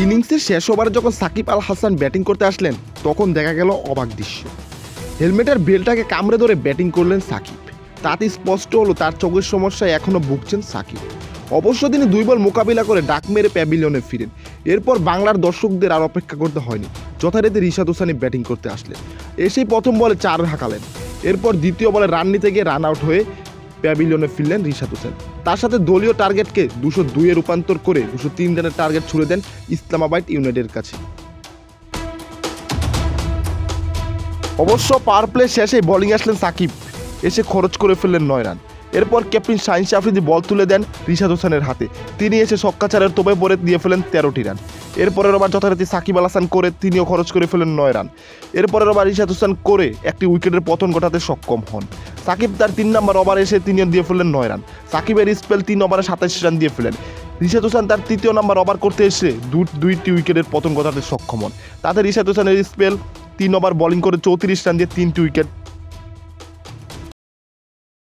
ইনিংসের শেষ ওভারে যখন সাকিব আল হাসান ব্যাটিং করতে আসলেন তখন দেখা গেল অবাক দৃশ্য। হেলমেটের বেলটাকে কামড়ে ধরে ব্যাটিং করলেন সাকিব। তাতে স্পষ্ট হলো তার চোখের সমস্যায় এখনও ভুগছেন সাকিব। অবশ্য তিনি 2 বল মোকাবিলা করে ডাক মেরে প্যাভিলিয়নে ফিরেন। এরপর বাংলার দর্শকদের আর অপেক্ষা করতে হয়নি, যথারীতি রিশাদ হোসেন ব্যাটিং করতে আসলেন। এসেই প্রথম বলে 4 হাঁকালেন। এরপর দ্বিতীয় বলে রান নিতে গিয়ে রান আউট হয়ে প্যাভিলিয়নে ফিরলেন রিশাদ হোসেন। তার সাথে দলীয় টার্গেটকে 202-এ রূপান্তর করে 203 রানের টার্গেট ছুড়ে দেন ইসলামাবাদ ইউনাইটেডের কাছে। অবশ্য পাওয়ার প্লে শেষে বোলিং আসলেন সাকিব, এসে খরচ করে ফেললেন 9 রান। এরপর ক্যাপ্টেন শাহিন আফ্রিদি বল তুলে দেন রিশাদ হোসেনের হাতে। তিনি এসে ছক্কাচারের তোপে পরে দিয়ে ফেলেন 13টি রান। এরপরের ওভার যথারীতি সাকিব আল হাসান করে তিনিও খরচ করে ফেলেন 9 রান। এরপরের ওভার রিশাদ হোসেন করে একটি উইকেটের পতন ঘটাতে সক্ষম হন। সাকিব তার 3 নম্বর ওভারে এসে তিনিও দিয়ে ফেললেন 9 রান। সাকিবের স্পেল 3 ওভারে 27 রান দিয়ে ফেলেন। রিশাদ হোসেন তার 3য় নম্বর ওভার করতে এসে দুইটি উইকেটের পতন ঘটাতে সক্ষম হন। তাতে রিশাদ হোসেনের স্পেল 3 ওভার বোলিং করে 34 রান দিয়ে 3টি উইকেট